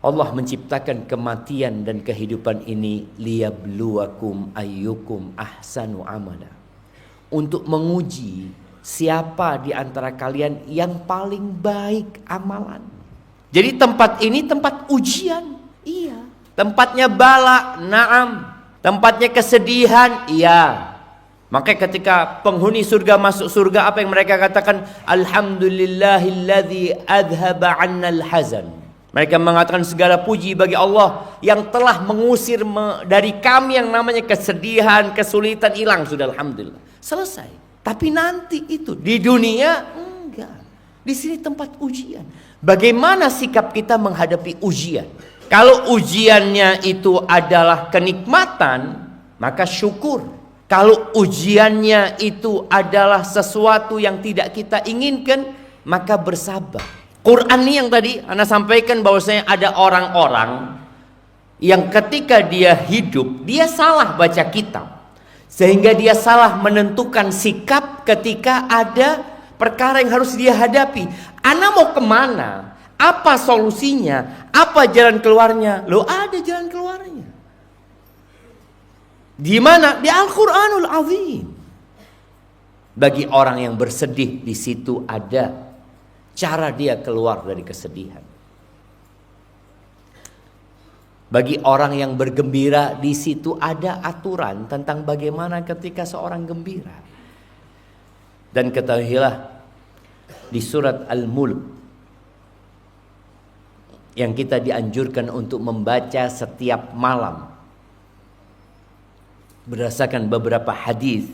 Allah menciptakan kematian dan kehidupan ini liyabluwakum ayyukum ahsanu amala. Untuk menguji siapa di antara kalian yang paling baik amalan. Jadi tempat ini tempat ujian. Iya. Tempatnya bala, na'am. Tempatnya kesedihan, iya. Maka ketika penghuni surga masuk surga, apa yang mereka katakan? Alhamdulillahilladzi adhaba 'annal hazan. Mereka mengatakan segala puji bagi Allah yang telah mengusir dari kami yang namanya kesedihan, kesulitan, hilang sudah, alhamdulillah. Selesai. Tapi nanti itu di dunia enggak. Di sini tempat ujian. Bagaimana sikap kita menghadapi ujian? Kalau ujiannya itu adalah kenikmatan, maka syukur. Kalau ujiannya itu adalah sesuatu yang tidak kita inginkan, maka bersabar. Quran ini yang tadi Anda sampaikan bahwasanya ada orang-orang yang ketika dia hidup, dia salah baca kitab. Sehingga dia salah menentukan sikap ketika ada perkara yang harus dia hadapi. Anda mau kemana? Apa solusinya? Apa jalan keluarnya? Loh, ada jalan keluarnya. Di mana? Di Al-Qur'anul Azim. Bagi orang yang bersedih, di situ ada cara dia keluar dari kesedihan. Bagi orang yang bergembira, di situ ada aturan tentang bagaimana ketika seorang gembira. Dan ketahuilah di surat Al-Mulk yang kita dianjurkan untuk membaca setiap malam, berdasarkan beberapa hadis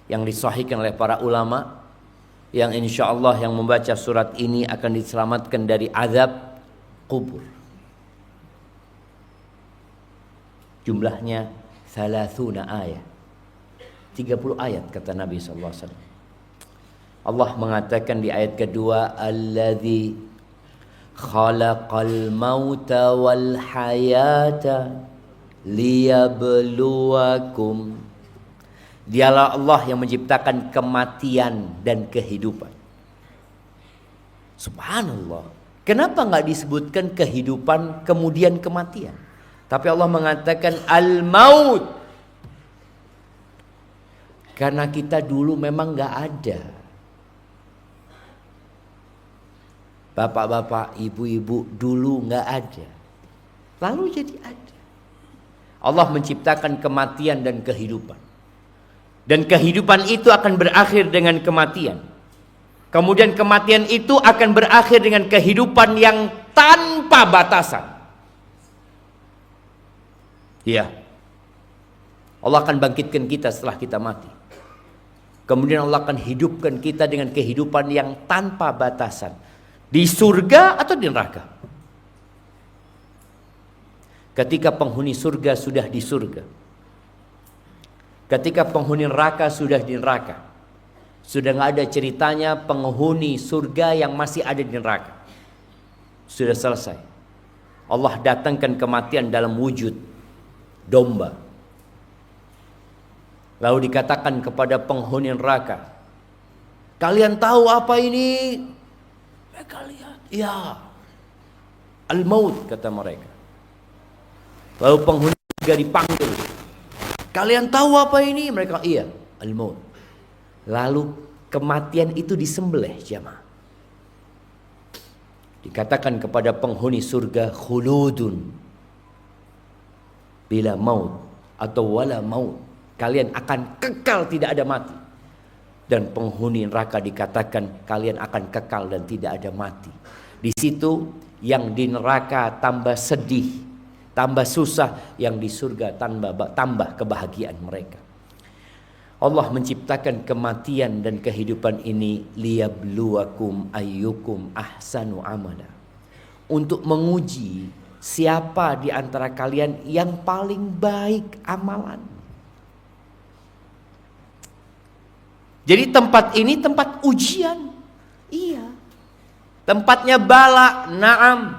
yang disahihkan oleh para ulama, yang insya Allah yang membaca surat ini akan diselamatkan dari azab kubur. Jumlahnya 30 ayat, 30 ayat kata Nabi SAW. Allah mengatakan di ayat kedua, Alladzi khalaqal mauta wal hayata liyabluwakum. Dialah Allah yang menciptakan kematian dan kehidupan. Subhanallah. Kenapa nggak disebutkan kehidupan kemudian kematian? Tapi Allah mengatakan al-maut. Karena kita dulu memang nggak ada. Bapak-bapak, ibu-ibu dulu nggak ada. Lalu jadi ada. Allah menciptakan kematian dan kehidupan. Dan kehidupan itu akan berakhir dengan kematian. Kemudian kematian itu akan berakhir dengan kehidupan yang tanpa batasan. Ya. Allah akan bangkitkan kita setelah kita mati. Kemudian Allah akan hidupkan kita dengan kehidupan yang tanpa batasan. Di surga atau di neraka. Ketika penghuni surga sudah di surga. Ketika penghuni neraka sudah di neraka. Sudah nggak ada ceritanya penghuni surga yang masih ada di neraka. Sudah selesai. Allah datangkan kematian dalam wujud domba. Lalu dikatakan kepada penghuni neraka, kalian tahu apa ini? Kalian, ya, al-maut kata mereka. Lalu penghuni surga dipanggil, kalian tahu apa ini? Mereka, iya, al-maut. Lalu kematian itu disembelih jemaah. Dikatakan kepada penghuni surga, khuludun bila maut atau wala maut, kalian akan kekal tidak ada mati. Dan penghuni neraka dikatakan kalian akan kekal dan tidak ada mati. Di situ yang di neraka tambah sedih, tambah susah, yang di surga tambah kebahagiaan mereka. Allah menciptakan kematian dan kehidupan ini liyabluwakum ayyukum ahsanu amala. Untuk menguji siapa di antara kalian yang paling baik amalan. Jadi tempat ini tempat ujian. Iya. Tempatnya bala, na'am.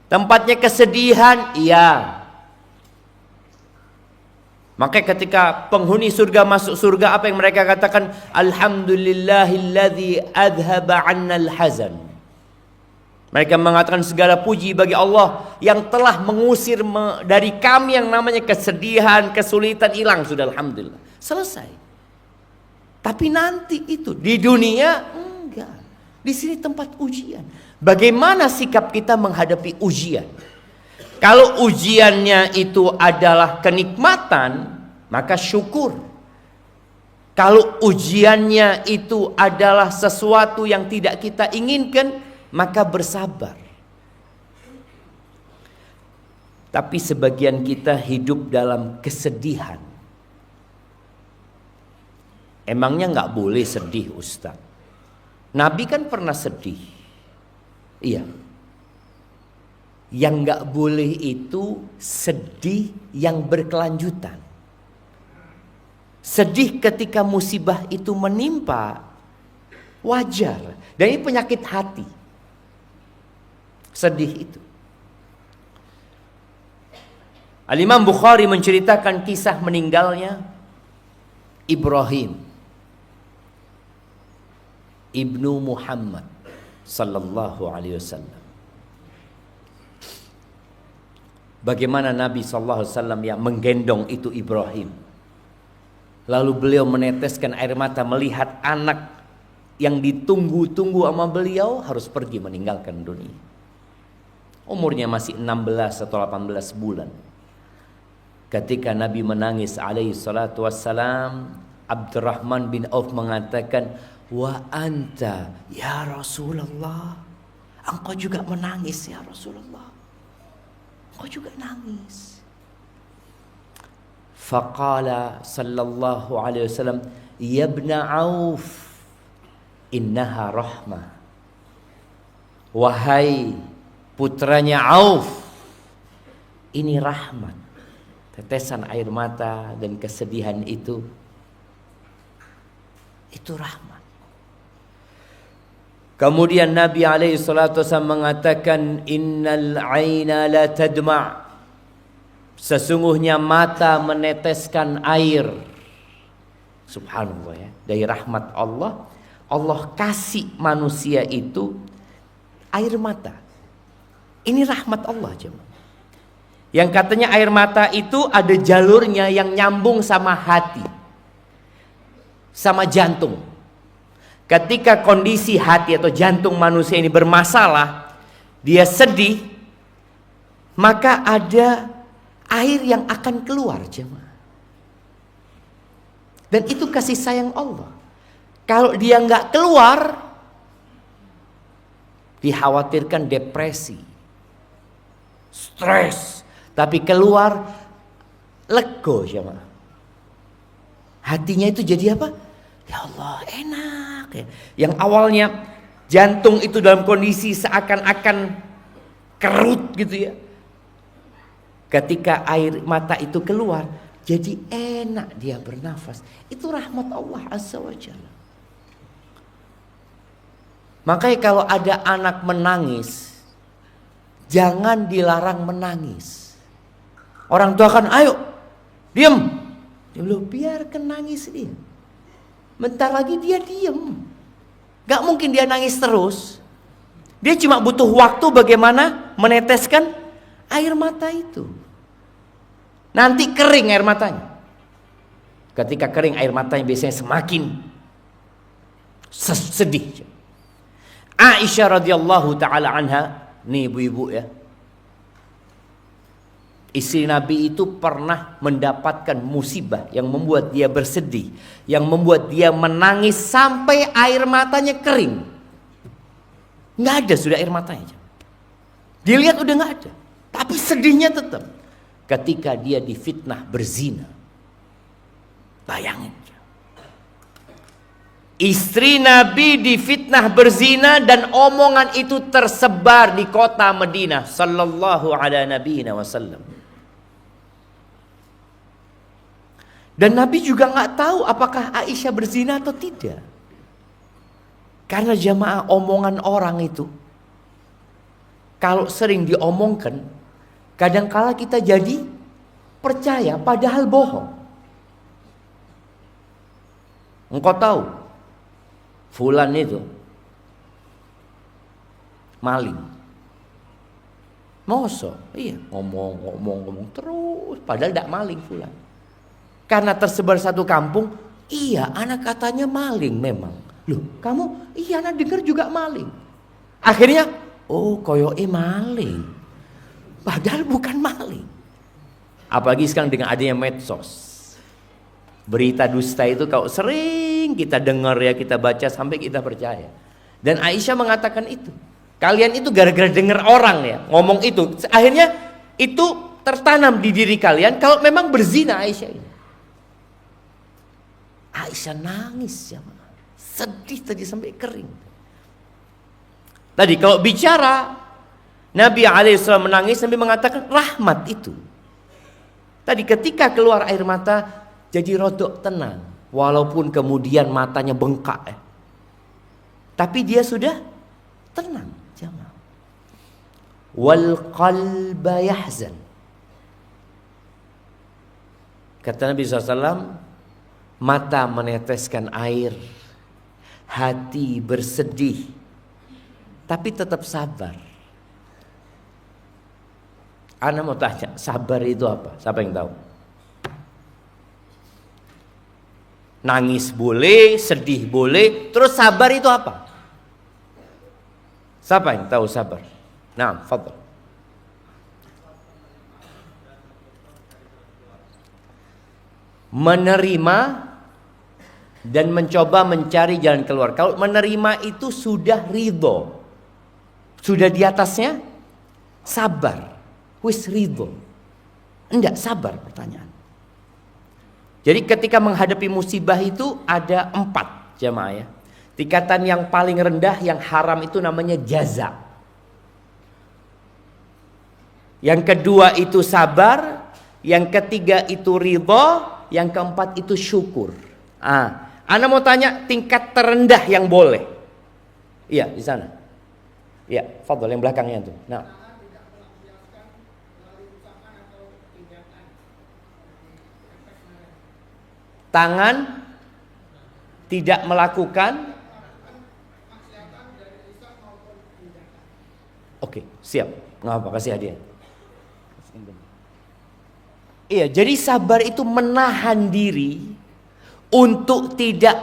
Tempatnya kesedihan, iya. Maka ketika penghuni surga masuk surga, apa yang mereka katakan? Alhamdulillahilladzi adhaba 'annal hazan. Mereka mengatakan segala puji bagi Allah yang telah mengusir dari kami yang namanya kesedihan, kesulitan hilang. Sudah alhamdulillah. Selesai. Tapi nanti itu di dunia enggak. Di sini tempat ujian. Bagaimana sikap kita menghadapi ujian? Kalau ujiannya itu adalah kenikmatan, maka syukur. Kalau ujiannya itu adalah sesuatu yang tidak kita inginkan, maka bersabar. Tapi sebagian kita hidup dalam kesedihan. Emangnya nggak boleh sedih, Ustaz? Nabi kan pernah sedih. Iya. Yang nggak boleh itu sedih yang berkelanjutan. Sedih ketika musibah itu menimpa, wajar. Dan ini penyakit hati. Sedih itu. Al-Imam Bukhari menceritakan kisah meninggalnya Ibrahim ibnu Muhammad sallallahu alaihi wasallam. Bagaimana Nabi sallallahu alaihi wasallam yang menggendong itu Ibrahim. Lalu beliau meneteskan air mata melihat anak yang ditunggu-tunggu sama beliau harus pergi meninggalkan dunia. Umurnya masih 16 atau 18 bulan. Ketika Nabi menangis alaihi salatu wassalam, Abdurrahman bin Auf mengatakan, "Wa anta ya Rasulullah." Engkau juga menangis ya Rasulullah. Engkau juga nangis. Faqala sallallahu alaihi wasallam, "Ya ibna Auf, innaha rahmah." Wahai putranya Auf, ini rahmat. Tetesan air mata dan kesedihan itu rahmat. Kemudian Nabi alaihi salatu wasallam mengatakan, "Innal aina la tadma'." Sesungguhnya mata meneteskan air. Subhanallah ya. Dari rahmat Allah, Allah kasih manusia itu air mata. Ini rahmat Allah jemaah. Yang katanya air mata itu ada jalurnya yang nyambung sama hati, sama jantung. Ketika kondisi hati atau jantung manusia ini bermasalah, dia sedih, maka ada air yang akan keluar jemaah. Dan itu kasih sayang Allah. Kalau dia nggak keluar, dikhawatirkan depresi, stres. Tapi keluar, lego jemaah. Hatinya itu jadi apa? Ya Allah, enak ya. Yang awalnya jantung itu dalam kondisi seakan-akan kerut gitu ya. Ketika air mata itu keluar, jadi enak dia bernafas. Itu rahmat Allah Azza wa Jalla. Makanya kalau ada anak menangis, jangan dilarang menangis. Orang tua kan, ayo, diam. Dia bilang, biarkan nangis dia. Bentar lagi dia diam. Gak mungkin dia nangis terus. Dia cuma butuh waktu bagaimana meneteskan air mata itu. Nanti kering air matanya. Ketika kering air matanya biasanya semakin sedih. Aisyah radhiyallahu taala anha, nih ibu-ibu ya. Istri Nabi itu pernah mendapatkan musibah yang membuat dia bersedih, yang membuat dia menangis sampai air matanya kering. Nggak ada sudah air matanya. Dilihat udah nggak ada, tapi sedihnya tetap. Ketika dia difitnah berzina, bayangin. Istri Nabi difitnah berzina dan omongan itu tersebar di kota Madinah. Sallallahu ala nabiyina wasallam. Dan Nabi juga nggak tahu apakah Aisyah berzina atau tidak. Karena jamaah omongan orang itu, kalau sering diomongkan, kadangkala kita jadi percaya padahal bohong. Engkau tahu, fulan itu maling. Mosok, iya, ngomong terus, padahal tidak maling fulan. Karena tersebar satu kampung, iya, anak katanya maling memang. Loh, kamu, iya, anak dengar juga maling. Akhirnya, oh, koyoke maling, padahal bukan maling. Apalagi sekarang dengan adanya medsos, berita dusta itu kalau sering kita dengar ya, kita baca sampai kita percaya. Dan Aisyah mengatakan itu. Kalian itu gara-gara dengar orang ya ngomong itu, akhirnya itu tertanam di diri kalian kalau memang berzina Aisyah ini. Aisyah nangis ya, sedih tadi sampai kering. Tadi kalau bicara Nabi alaihissalam menangis, Nabi mengatakan rahmat itu. Tadi ketika keluar air mata jadi rodok tenang, walaupun kemudian matanya bengkak ya. Tapi dia sudah tenang. Wal qalba yahzan. Kata Nabi SAW, mata meneteskan air, hati bersedih, tapi tetap sabar. Ana mau tanya, sabar itu apa? Siapa yang tahu? Nangis boleh, sedih boleh, terus sabar itu apa? Siapa yang tahu sabar? Nah, fadhal. Menerima dan mencoba mencari jalan keluar. Kalau menerima itu sudah ridho, sudah di atasnya sabar, wis ridho. Enggak sabar pertanyaan. Jadi ketika menghadapi musibah itu ada 4 jamaah ya. Tingkatan yang paling rendah yang haram itu namanya jaza. Yang kedua itu sabar, yang ketiga itu ridho, yang keempat itu syukur. Ana mau tanya tingkat terendah yang boleh. Iya, di sana. Iya, fadhol yang belakangnya tuh. Nah. Tangan tidak melakukan. Oke, siap. Nggak apa, kasih hadiah. Iya, jadi sabar itu menahan diri untuk tidak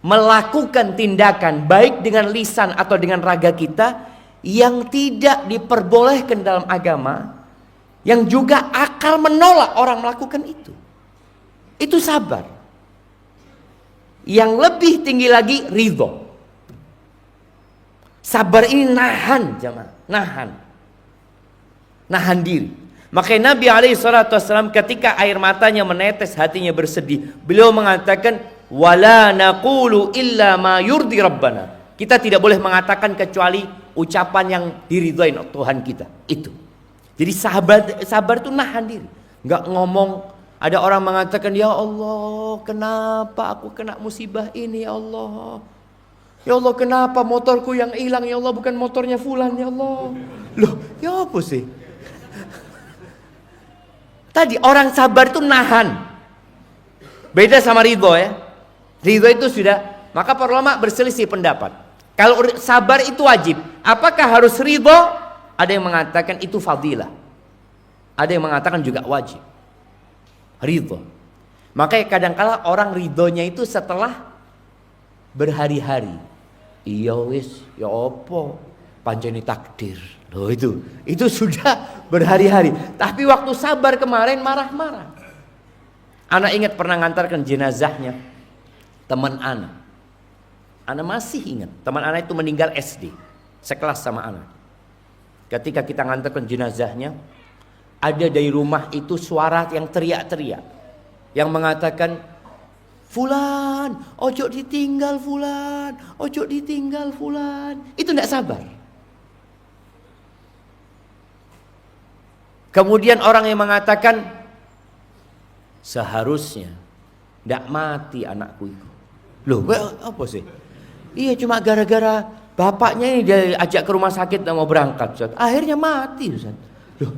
melakukan tindakan baik dengan lisan atau dengan raga kita yang tidak diperbolehkan dalam agama, yang juga akal menolak orang melakukan itu. Itu sabar. Yang lebih tinggi lagi ridho. Sabar ini nahan jemaah, nahan diri. Makanya Nabi SAW ketika air matanya menetes, hatinya bersedih, beliau mengatakan wala naqulu illa ma yurdi rabbana. Kita tidak boleh mengatakan kecuali ucapan yang diridhoi Tuhan kita. Itu. Jadi sabar itu nahan diri, nggak ngomong. Ada orang mengatakan, ya Allah, kenapa aku kena musibah ini ya Allah? Ya Allah, kenapa motorku yang hilang ya Allah, bukan motornya fulan ya Allah? Loh, ya apa sih? Tadi orang sabar itu nahan. Beda sama ridho ya. Ridho itu sudah, maka para ulama berselisih pendapat. Kalau sabar itu wajib, apakah harus ridho? Ada yang mengatakan itu fadilah. Ada yang mengatakan juga wajib. Ridho. Makanya kadang-kala orang ridhonya itu setelah berhari-hari. Iya wis, ya apa? Panceni takdir. Loh itu sudah berhari-hari. Tapi waktu sabar kemarin marah-marah. Anak ingat pernah ngantarkan jenazahnya teman anak. Anak masih ingat. Teman anak itu meninggal SD. Sekelas sama anak. Ketika kita ngantarkan jenazahnya, ada dari rumah itu suara yang teriak-teriak. Yang mengatakan, Fulan, ojo ditinggal Fulan, ojo ditinggal Fulan. Itu tidak sabar. Kemudian orang yang mengatakan, seharusnya tidak mati anakku itu. Loh, apa sih? Iya, cuma gara-gara bapaknya ini dia ajak ke rumah sakit dan mau berangkat, Ustaz. Akhirnya mati, Ustaz. Loh,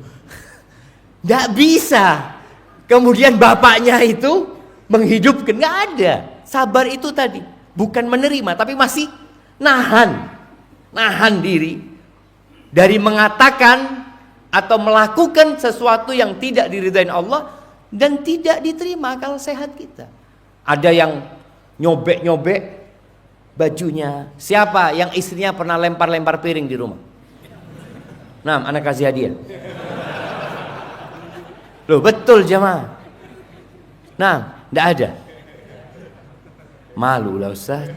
tidak bisa. Kemudian bapaknya itu menghidupkan, nggak ada. Sabar itu tadi bukan menerima, tapi masih nahan diri dari mengatakan atau melakukan sesuatu yang tidak diridhain Allah dan tidak diterima akal sehat kita. Ada yang nyobek-nyobek bajunya. Siapa yang istrinya pernah lempar-lempar piring di rumah? Nah, anak kasih hadiah. Loh, betul jemaah. Nah, enggak ada. Malu lah Ustaz.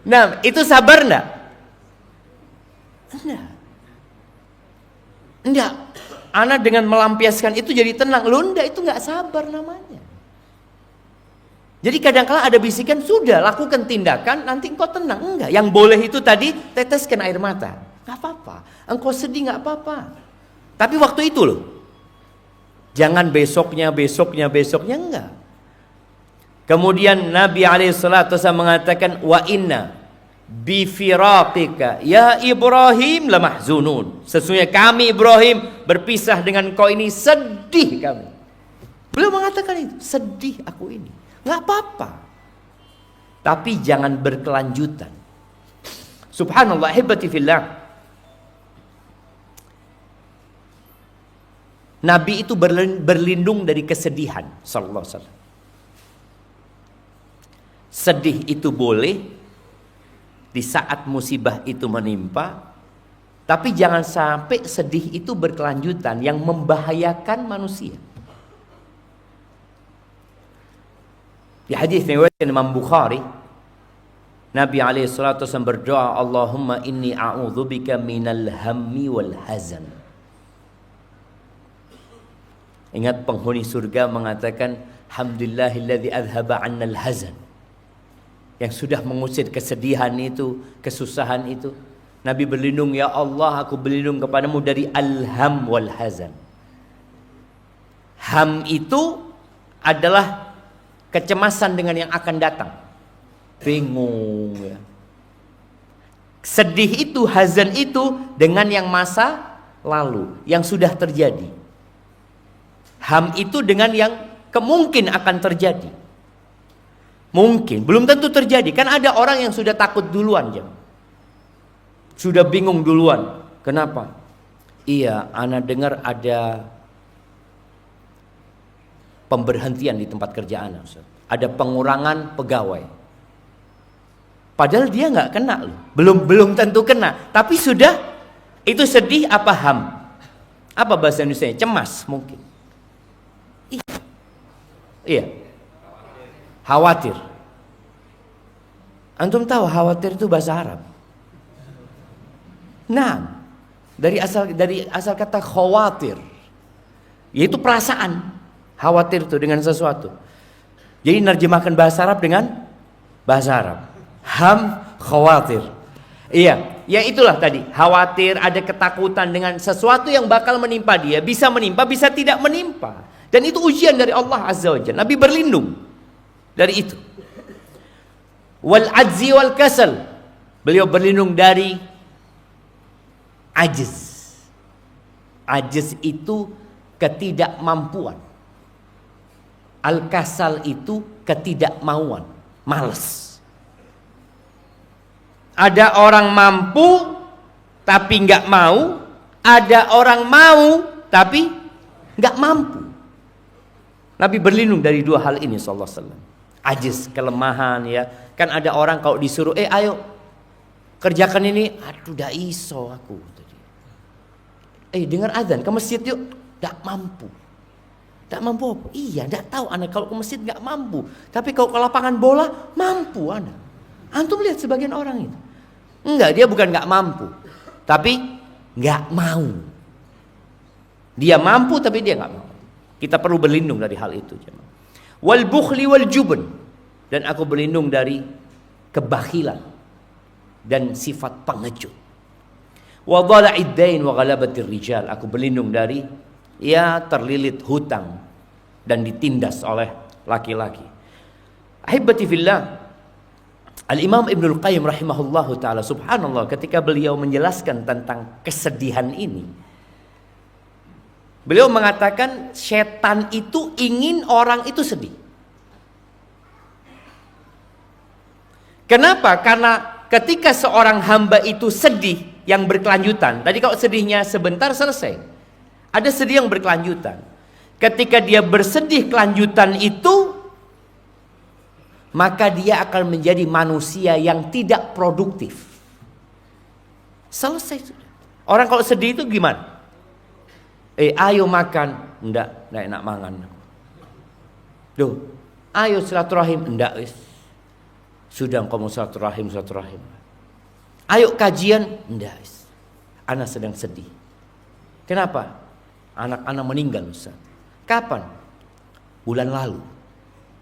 Nah, itu sabar enggak? Enggak. Anak dengan melampiaskan itu jadi tenang. Loh, enggak, itu enggak sabar namanya. Jadi kadang-kala ada bisikan, sudah lakukan tindakan, nanti engkau tenang. Enggak, yang boleh itu tadi teteskan air mata. Enggak apa-apa. Engkau sedih enggak apa-apa. Tapi waktu itu loh. Jangan besoknya enggak. Kemudian Nabi SAW mengatakan, wa inna bi firaqika ya Ibrahim lamahzunun. Sesungguhnya kami Ibrahim berpisah dengan kau ini sedih kami. Beliau mengatakan itu, sedih aku ini. Nggak apa-apa. Tapi jangan berkelanjutan. Subhanallah, hibati fillah. Nabi itu berlindung dari kesedihan sallallahu alaihi wasallam. Sedih itu boleh di saat musibah itu menimpa, tapi jangan sampai sedih itu berkelanjutan yang membahayakan manusia. Di hadis riwayat Imam Bukhari, Nabi alaihi salatu wasallam berdoa, Allahumma inni a'udzubika minal hammi wal hazan. Ingat penghuni surga mengatakan, alhamdulillahilladzi adhaba 'annal hazan. Yang sudah mengusir kesedihan itu, kesusahan itu. Nabi berlindung, ya Allah, aku berlindung kepadamu dari al-ham wal hazan. Ham itu adalah kecemasan dengan yang akan datang. Bingung ya. Sedih itu, hazan itu dengan yang masa lalu, yang sudah terjadi. Ham itu dengan yang kemungkinan akan terjadi. Mungkin, belum tentu terjadi. Kan ada orang yang sudah takut duluan, jam. Sudah bingung duluan. Kenapa? Iya, ana dengar ada pemberhentian di tempat kerja ana, Ustaz. Ada pengurangan pegawai. Padahal dia nggak kena loh. Belum tentu kena, tapi sudah itu sedih apa ham? Apa bahasa Indonesia? Cemas mungkin. Iya. Khawatir. Antum tahu khawatir itu bahasa Arab? Nah, dari asal kata khawatir, yaitu perasaan. Khawatir itu dengan sesuatu. Jadi nerjemahkan bahasa Arab dengan bahasa Arab. Ham, khawatir. Iya, ya itulah tadi. Khawatir, ada ketakutan dengan sesuatu yang bakal menimpa dia. Bisa menimpa, bisa tidak menimpa. Dan itu ujian dari Allah Azza wa Jalla. Nabi berlindung dari itu. Wal ajzi wal kasal. Beliau berlindung dari ajiz. Ajiz itu ketidakmampuan. Al kasal itu ketidakmauan, malas. Ada orang mampu tapi nggak mau, ada orang mau tapi nggak mampu. Nabi berlindung dari dua hal ini sallallahu alaihi wasallam. Ajiz, kelemahan ya. Kan ada orang kalau disuruh, ayo kerjakan ini, aduh dah iso aku. Dengar azan ke masjid yuk, nggak mampu. Nggak mampu apa? Iya, nggak tahu anak kalau ke masjid nggak mampu. Tapi kalau ke lapangan bola mampu anak. Antum lihat sebagian orang itu. Enggak, dia bukan nggak mampu, tapi nggak mau. Dia mampu tapi dia nggak mau. Kita perlu berlindung dari hal itu. Wal bukhli wal jubn, dan aku berlindung dari kebakhilan dan sifat pengecut. Wa dhala'id dain wa ghalabatir rijal, aku berlindung dari terlilit hutang dan ditindas oleh laki-laki. Ahibati fillah, Al-Imam Ibnul Qayyim rahimahullahu ta'ala, subhanallah, ketika beliau menjelaskan tentang kesedihan ini, beliau mengatakan setan itu ingin orang itu sedih. Kenapa? Karena ketika seorang hamba itu sedih yang berkelanjutan, tadi kalau sedihnya sebentar selesai, ada sedih yang berkelanjutan. Ketika dia bersedih kelanjutan itu, maka dia akan menjadi manusia yang tidak produktif. Selesai sudah. Orang kalau sedih itu gimana? Ayo makan, enggak enak mangan. Duh, ayo silaturahim, enggak wis. Sudah kamu silaturahim. Ayo kajian, enggak wis. Ana sedang sedih. Kenapa? Anak-anak meninggal Ustaz. Kapan? Bulan lalu.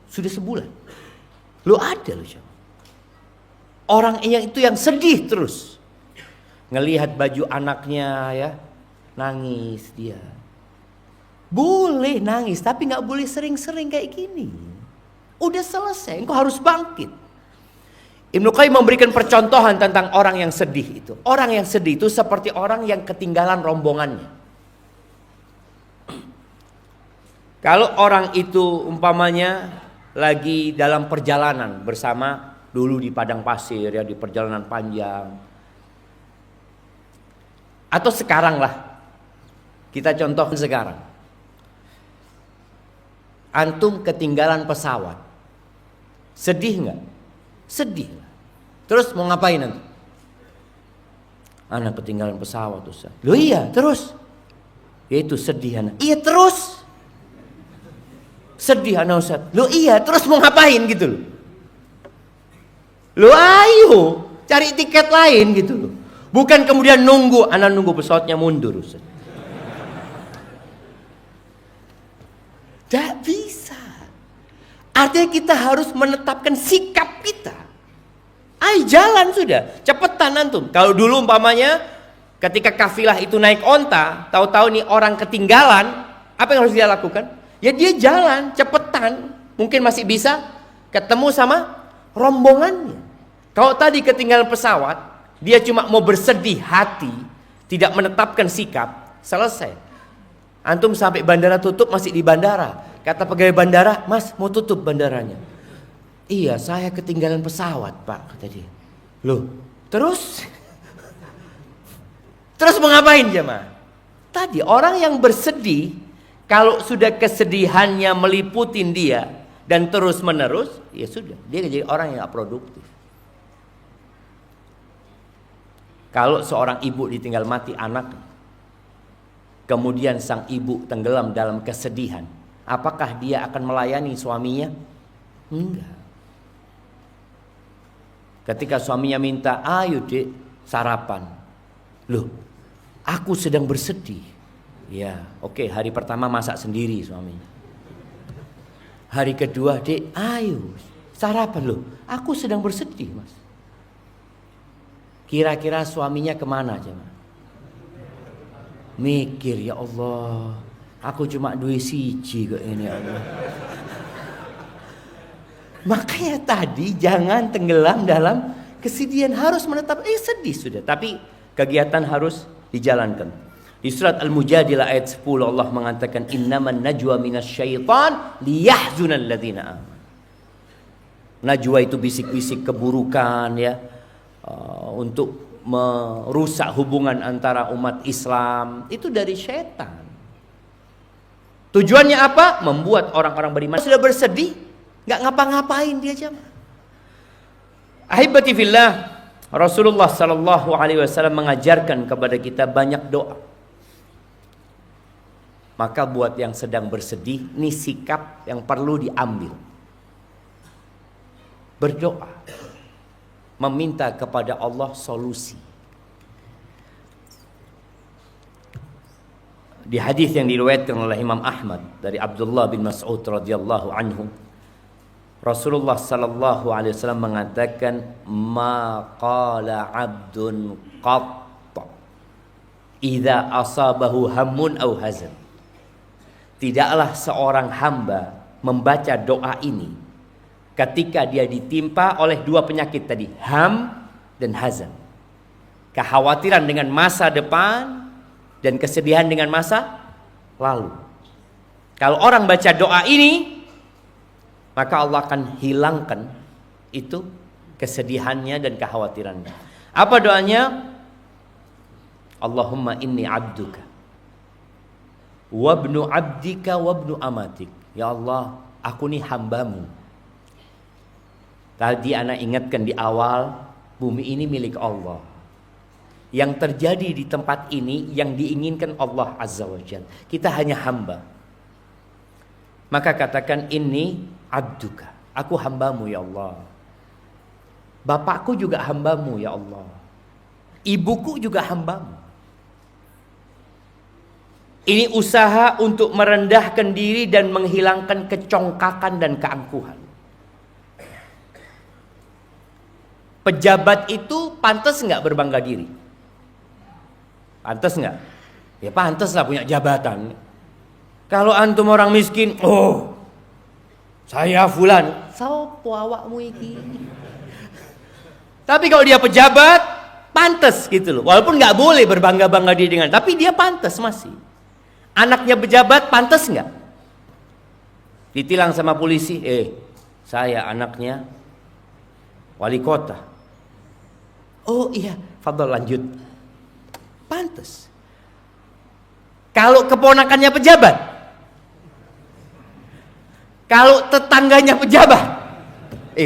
Sudah sebulan. Lu ada lu. Orang yang itu yang sedih terus. Ngelihat baju anaknya ya, nangis dia. Boleh nangis, tapi gak boleh sering-sering kayak gini. Udah selesai, engkau harus bangkit. Ibnu Qayyim memberikan percontohan tentang orang yang sedih itu. Orang yang sedih itu seperti orang yang ketinggalan rombongannya. Kalau orang itu umpamanya lagi dalam perjalanan bersama, dulu di padang pasir ya, di perjalanan panjang. Atau sekarang lah, kita contoh sekarang. Antum ketinggalan pesawat. Sedih nggak? Sedih. Terus mau ngapain nanti? Anak ketinggalan pesawat Ustaz. Loh iya, terus? Ya itu sedih anak. Iya terus. Sedih anak Ustaz. Loh iya, terus mau ngapain gitu loh. Loh ayo, cari tiket lain gitu loh. Bukan kemudian anak nunggu pesawatnya mundur Ustaz. Tidak bisa. Artinya kita harus menetapkan sikap kita. Ayo jalan sudah, cepetan antum. Kalau dulu umpamanya ketika kafilah itu naik onta, tahu-tahu nih orang ketinggalan, apa yang harus dia lakukan? Ya dia jalan, cepetan. Mungkin masih bisa ketemu sama rombongannya. Kalau tadi ketinggalan pesawat, dia cuma mau bersedih hati, tidak menetapkan sikap, selesai. Antum sampai bandara tutup masih di bandara. Kata pegawai bandara, Mas mau tutup bandaranya. Iya saya ketinggalan pesawat Pak, kata dia. Loh terus? Terus mau ngapain jemaah? Tadi orang yang bersedih, kalau sudah kesedihannya meliputin dia dan terus menerus, ya sudah, dia jadi orang yang gak produktif. Kalau seorang ibu ditinggal mati anak, kemudian sang ibu tenggelam dalam kesedihan, apakah dia akan melayani suaminya? Enggak. Ketika suaminya minta, ayo dek sarapan. Loh, aku sedang bersedih. Ya, oke, hari pertama masak sendiri suaminya. Hari kedua, dek, ayo sarapan. Loh, aku sedang bersedih mas. Kira-kira suaminya kemana jemaah? Mikir, ya Allah, aku cuma duit siji kok ini ya Allah. Makanya tadi jangan tenggelam dalam kesedihan, harus menetap sedih sudah, tapi kegiatan harus dijalankan. Di surat Al-Mujadilah ayat 10 Allah mengatakan innaman najwa minasyaitan liyahzunal ladzina amanu. Najwa itu bisik-bisik keburukan ya, untuk merusak hubungan antara umat Islam, itu dari syaitan. Tujuannya apa? Membuat orang-orang beriman sudah bersedih, nggak ngapa-ngapain dia jemaah. Ahibati fillah, Rasulullah sallallahu alaihi wasallam mengajarkan kepada kita banyak doa. Maka buat yang sedang bersedih, ini sikap yang perlu diambil. Berdoa, meminta kepada Allah solusi. Di hadis yang diriwayatkan oleh Imam Ahmad dari Abdullah bin Mas'ud radhiyallahu anhu, Rasulullah sallallahu alaihi wasallam mengatakan, "Ma qala 'abdun qatt idza asabahu hammun aw hazan." Tidaklah seorang hamba membaca doa ini ketika dia ditimpa oleh dua penyakit tadi, ham dan hazan. Kekhawatiran dengan masa depan dan kesedihan dengan masa lalu. Kalau orang baca doa ini, maka Allah akan hilangkan itu kesedihannya dan kekhawatirannya. Apa doanya? Allahumma inni abduka wabnu abdika wabnu amatik. Ya Allah, aku nih hambamu. Tadi anak ingatkan di awal, bumi ini milik Allah. Yang terjadi di tempat ini yang diinginkan Allah Azza wa Jalla. Kita hanya hamba. Maka katakan ini abduka, aku hambamu ya Allah. Bapakku juga hambamu ya Allah. Ibuku juga hambamu. Ini usaha untuk merendahkan diri dan menghilangkan kecongkakan dan keangkuhan. Pejabat itu pantas nggak berbangga diri? Pantas nggak? Ya pantas lah punya jabatan. Kalau antum orang miskin, oh saya fulan, sopo awakmu iki. Tapi kalau dia pejabat, pantas gitu loh. Walaupun nggak boleh berbangga-bangga diri dengan, tapi dia pantas masih. Anaknya pejabat pantas nggak? Ditilang sama polisi, saya anaknya wali kota. Oh iya, fadhol lanjut. Pantas. Kalau keponakannya pejabat, kalau tetangganya pejabat,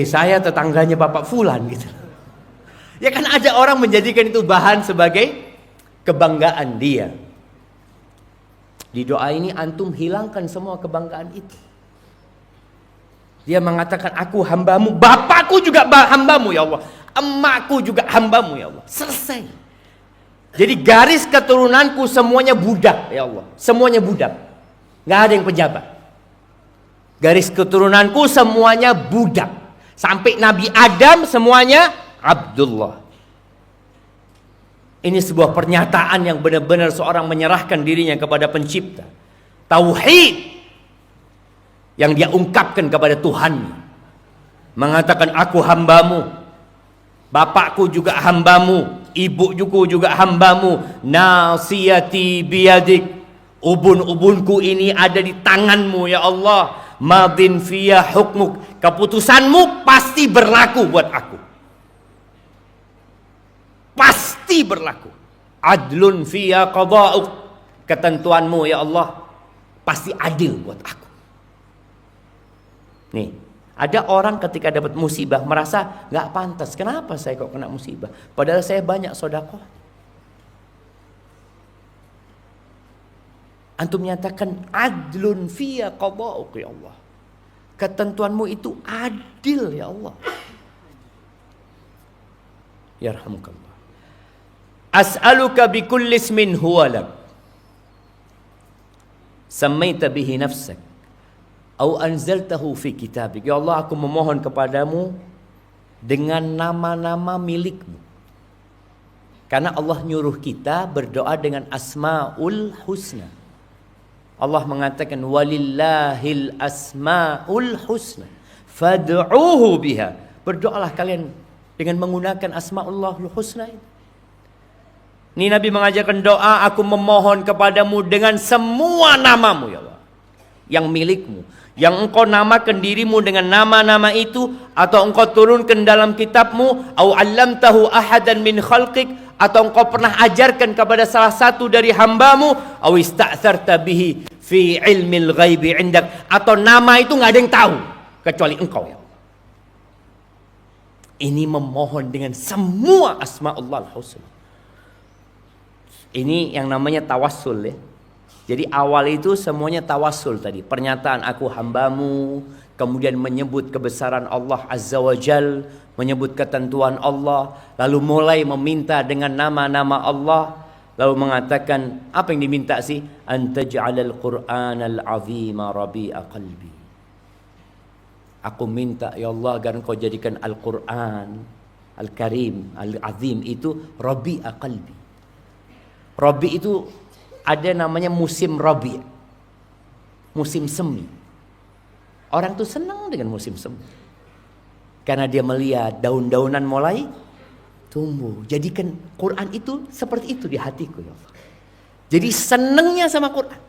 saya tetangganya Bapak Fulan gitu. Ya kan ada orang menjadikan itu bahan sebagai kebanggaan dia. Di doa ini antum hilangkan semua kebanggaan itu. Dia mengatakan aku hambamu, bapakku juga hambamu ya Allah, emakku juga hambamu ya Allah. Selesai. Jadi garis keturunanku semuanya budak ya Allah. Semuanya budak. Gak ada yang pejabat. Garis keturunanku semuanya budak. Sampai Nabi Adam semuanya Abdullah. Ini sebuah pernyataan yang benar-benar seorang menyerahkan dirinya kepada pencipta. Tauhid yang dia ungkapkan kepada Tuhan. Mengatakan aku hambamu. Bapakku juga hambamu. Ibuku juga hambamu. Nasiyati biyadik. Ubun-ubunku ini ada di tanganmu ya Allah. Madin fiyah hukmuk. Keputusanmu pasti berlaku buat aku. Pasti berlaku. Adlun fiyah qada'uk. Ketentuanmu ya Allah pasti adil buat aku. Nih, ada orang ketika dapat musibah merasa gak pantas. Kenapa saya kok kena musibah? Padahal saya banyak sedekah. Antum menyatakan adlun fiyah qada'uk ya Allah. Ketentuanmu itu adil ya Allah. Yarhamukallah. As'aluka bikulli ismin huwa lak sammaita bihi nafsak au anzaltahu fi kitabik. Ya Allah, aku memohon kepadamu dengan nama-nama milikmu. Karena Allah nyuruh kita berdoa dengan asmaul husna. Allah mengatakan walillahil asmaul husna fad'uuhu biha. Berdoalah kalian dengan menggunakan asmaullahul husna ini. Ini Nabi mengajarkan doa, aku memohon kepadamu dengan semua namamu ya Allah, yang milikmu, yang engkau namakan dirimu dengan nama-nama itu, atau engkau turunkan dalam kitabmu, au 'allamtahu ahadan min khalqik, atau engkau pernah ajarkan kepada salah satu dari hambamu, au ista'tsarta bihi fi ilmil ghaibi 'indak, atau nama itu nggak ada yang tahu kecuali engkau ya Allah. Ini memohon dengan semua asma'ullahul husna. Ini yang namanya tawassul ya. Jadi awal itu semuanya tawassul tadi. Pernyataan aku hambamu, kemudian menyebut kebesaran Allah Azza wa Jal, menyebut ketentuan Allah, lalu mulai meminta dengan nama-nama Allah, lalu mengatakan apa yang diminta sih? Antaj'alal Qur'anal 'azima rabi'a qalbi. Aku minta ya Allah agar engkau jadikan Al-Quran Al-Karim Al-Azim itu rabi'a qalbi. Rabi itu ada namanya musim rabi, musim semi. Orang tuh senang dengan musim semi karena dia melihat daun-daunan mulai tumbuh. Jadikan Quran itu seperti itu di hatiku ya Allah. Jadi senangnya sama Quran.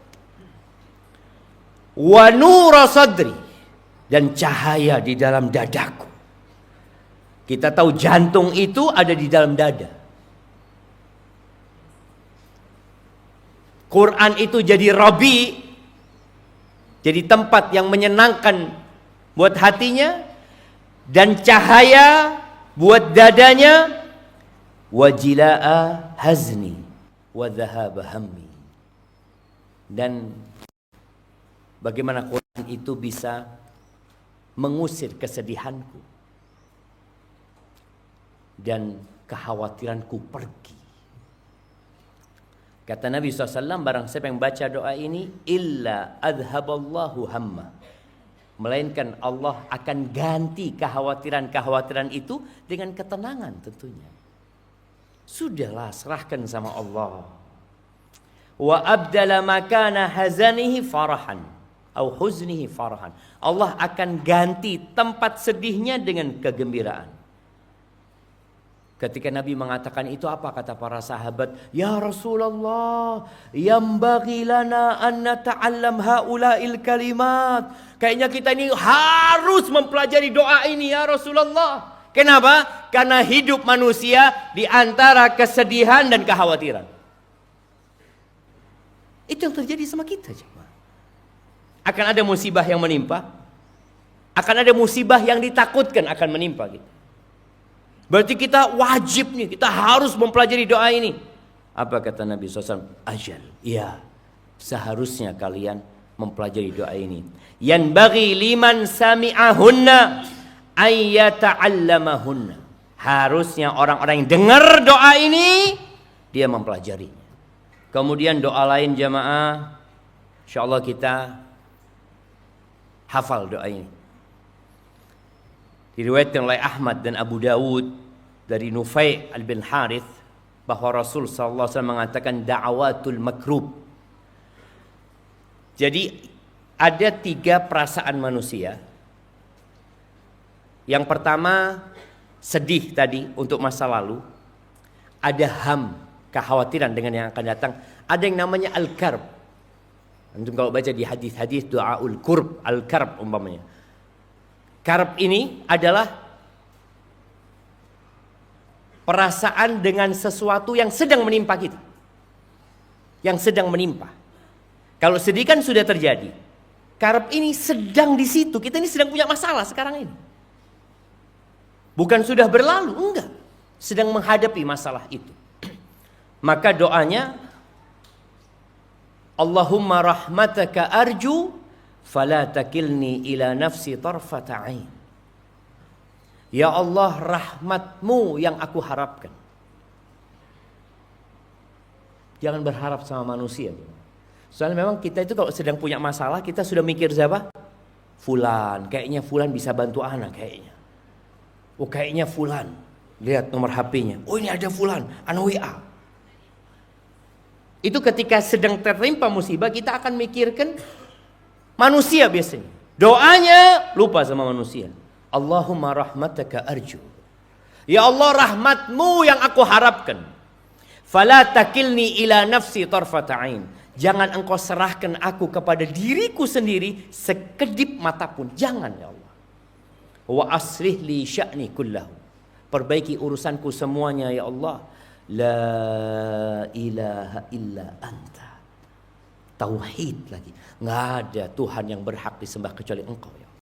Wa nura sadri, dan cahaya di dalam dadaku. Kita tahu jantung itu ada di dalam dada. Quran itu jadi rabi, jadi tempat yang menyenangkan buat hatinya, dan cahaya buat dadanya, wajilaa hazni wa dhahaba hammi. Dan bagaimana Quran itu bisa mengusir kesedihanku dan kekhawatiranku pergi. Kata Nabi SAW, barang siapa yang baca doa ini, illa adhaballahu hamma, melainkan Allah akan ganti kekhawatiran-kekhawatiran itu dengan ketenangan tentunya. Sudahlah, serahkan sama Allah. Wa abdala makana hazanihi farahan atau huznihi farahan. Allah akan ganti tempat sedihnya dengan kegembiraan. Ketika Nabi mengatakan itu, apa kata para sahabat? Ya Rasulullah, yambaghi lana an nata'allam haula'il kalimat. Kayaknya kita ini harus mempelajari doa ini ya Rasulullah. Kenapa? Karena hidup manusia di antara kesedihan dan kekhawatiran. Itu yang terjadi sama kita. Akan ada musibah yang menimpa. Akan ada musibah yang ditakutkan akan menimpa kita. Berarti kita wajib nih, kita harus mempelajari doa ini. Apa kata Nabi SAW? Ajal, iya, seharusnya kalian mempelajari doa ini. Yanbaghi liman sami'ahunna ayyata'allamahunna. Harusnya orang-orang yang dengar doa ini, dia mempelajarinya. Kemudian doa lain jamaah, insyaallah kita hafal doa ini. Diriwayatkan oleh Ahmad dan Abu Dawud dari Nufai' bin Harith bahwa Rasul sallallahu alaihi wasallam mengatakan da'watul makrub. Jadi ada 3 perasaan manusia. Yang pertama sedih tadi untuk masa lalu. Ada ham, kekhawatiran dengan yang akan datang. Ada yang namanya al-karb. Antum kalau baca di hadis-hadis doaul kurb, al-karb umpamanya. Karb ini adalah perasaan dengan sesuatu yang sedang menimpa kita. Yang sedang menimpa. Kalau sedih kan sudah terjadi. Karb ini sedang di situ. Kita ini sedang punya masalah sekarang ini. Bukan sudah berlalu, enggak. Sedang menghadapi masalah itu. Maka doanya, Allahumma rahmataka arju fala takilni ila nafsi tarfata ain. Ya Allah, rahmatmu yang aku harapkan. Jangan berharap sama manusia. Soalnya memang kita itu kalau sedang punya masalah, kita sudah mikir siapa? Fulan, kayaknya Fulan bisa bantu anak kayaknya. Oh kayaknya Fulan, lihat nomor HP-nya. Oh ini ada Fulan, anu WA. Itu ketika sedang tertimpa musibah, kita akan mikirkan manusia biasanya. Doanya lupa sama manusia. Allahumma rahmataka arju. Ya Allah, rahmatmu yang aku harapkan. Fala takilni ila nafsi tarfata ain. Jangan engkau serahkan aku kepada diriku sendiri sekedip mata pun. Jangan ya Allah. Wa aslih li sya'ni kullahu. Perbaiki urusanku semuanya ya Allah. La ilaha illa anta. Tauhid lagi. Nggak ada Tuhan yang berhak disembah kecuali engkau ya.